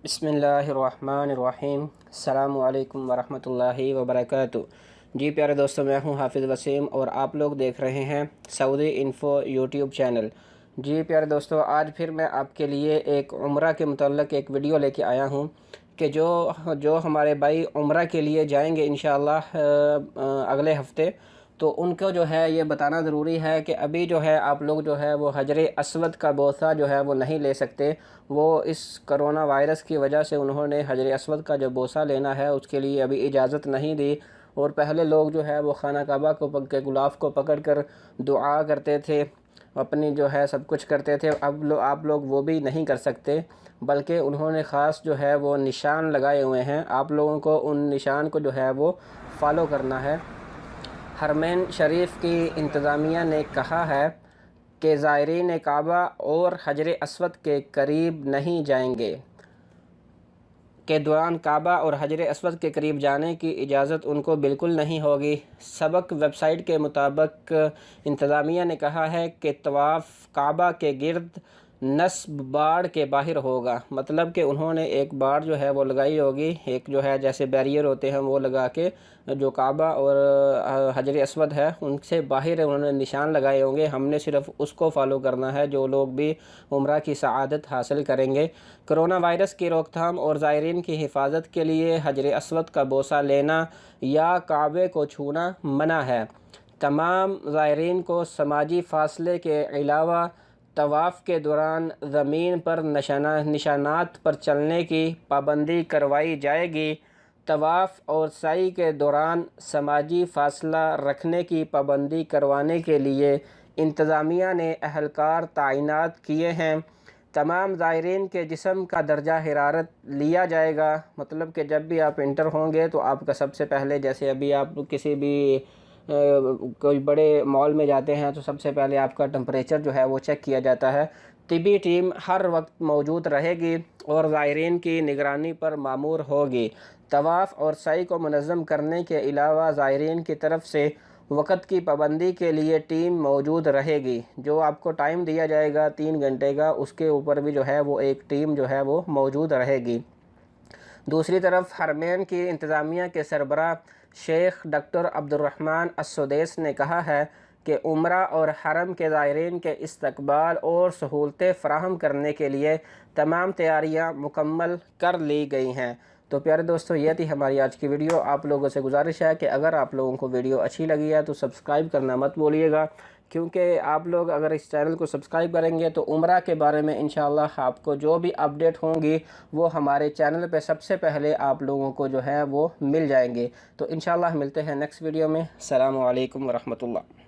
بسم اللہ الرحمن الرحیم۔ السلام علیکم ورحمۃ اللہ وبرکاتہ۔ جی پیارے دوستوں، میں ہوں حافظ وسیم اور آپ لوگ دیکھ رہے ہیں سعودی انفو یوٹیوب چینل۔ جی پیارے دوستوں، آج پھر میں آپ کے لیے ایک عمرہ کے متعلق ایک ویڈیو لے کے آیا ہوں کہ جو ہمارے بھائی عمرہ کے لیے جائیں گے انشاءاللہ اگلے ہفتے، تو ان کو جو ہے یہ بتانا ضروری ہے کہ ابھی جو ہے آپ لوگ جو ہے وہ حجر اسود کا بوسہ جو ہے وہ نہیں لے سکتے۔ وہ اس کرونا وائرس کی وجہ سے انہوں نے حجر اسود کا جو بوسہ لینا ہے اس کے لیے ابھی اجازت نہیں دی، اور پہلے لوگ جو ہے وہ خانہ کعبہ کے غلاف کو پکڑ کر دعا کرتے تھے، اپنی جو ہے سب کچھ کرتے تھے۔ اب آپ لوگ وہ بھی نہیں کر سکتے، بلکہ انہوں نے خاص جو ہے وہ نشان لگائے ہوئے ہیں۔ آپ لوگوں کو ان نشان کو جو ہے وہ فالو کرنا ہے۔ حرمین شریف کی انتظامیہ نے کہا ہے کہ زائرین کعبہ اور حجر اسود کے قریب نہیں جائیں گے کے دوران کعبہ اور حجر اسود کے قریب جانے کی اجازت ان کو بالکل نہیں ہوگی۔ سبق ویب سائٹ کے مطابق انتظامیہ نے کہا ہے کہ طواف کعبہ کے گرد نصب باڑ کے باہر ہوگا، مطلب کہ انہوں نے ایک باڑ جو ہے وہ لگائی ہوگی، ایک جو ہے جیسے بیریئر ہوتے ہیں وہ لگا کے جو کعبہ اور حجر اسود ہے ان سے باہر انہوں نے نشان لگائے ہوں گے۔ ہم نے صرف اس کو فالو کرنا ہے جو لوگ بھی عمرہ کی سعادت حاصل کریں گے۔ کرونا وائرس کی روک تھام اور زائرین کی حفاظت کے لیے حجر اسود کا بوسہ لینا یا کعبے کو چھونا منع ہے۔ تمام زائرین کو سماجی فاصلے کے علاوہ طواف کے دوران زمین پر نشانات پر چلنے کی پابندی کروائی جائے گی۔ طواف اور سعی کے دوران سماجی فاصلہ رکھنے کی پابندی کروانے کے لیے انتظامیہ نے اہلکار تعینات کیے ہیں۔ تمام زائرین کے جسم کا درجہ حرارت لیا جائے گا، مطلب کہ جب بھی آپ انٹر ہوں گے تو آپ کا سب سے پہلے، جیسے ابھی آپ کسی بھی کوئی بڑے مال میں جاتے ہیں تو سب سے پہلے آپ کا ٹمپریچر جو ہے وہ چیک کیا جاتا ہے۔ طبی ٹیم ہر وقت موجود رہے گی اور زائرین کی نگرانی پر مامور ہوگی۔ طواف اور سعی کو منظم کرنے کے علاوہ زائرین کی طرف سے وقت کی پابندی کے لیے ٹیم موجود رہے گی۔ جو آپ کو ٹائم دیا جائے گا 3 گھنٹے کا، اس کے اوپر بھی جو ہے وہ ایک ٹیم جو ہے وہ موجود رہے گی۔ دوسری طرف حرمین کی انتظامیہ کے سربراہ شیخ ڈاکٹر عبدالرحمن السدیس نے کہا ہے کہ عمرہ اور حرم کے زائرین کے استقبال اور سہولتیں فراہم کرنے کے لیے تمام تیاریاں مکمل کر لی گئی ہیں۔ تو پیارے دوستو، یہ تھی ہماری آج کی ویڈیو۔ آپ لوگوں سے گزارش ہے کہ اگر آپ لوگوں کو ویڈیو اچھی لگی ہے تو سبسکرائب کرنا مت بھولیے گا، کیونکہ آپ لوگ اگر اس چینل کو سبسکرائب کریں گے تو عمرہ کے بارے میں انشاءاللہ آپ کو جو بھی اپڈیٹ ہوں گی وہ ہمارے چینل پہ سب سے پہلے آپ لوگوں کو جو ہے وہ مل جائیں گے۔ تو انشاءاللہ ملتے ہیں نیکسٹ ویڈیو میں۔ السلام علیکم ورحمۃ اللہ۔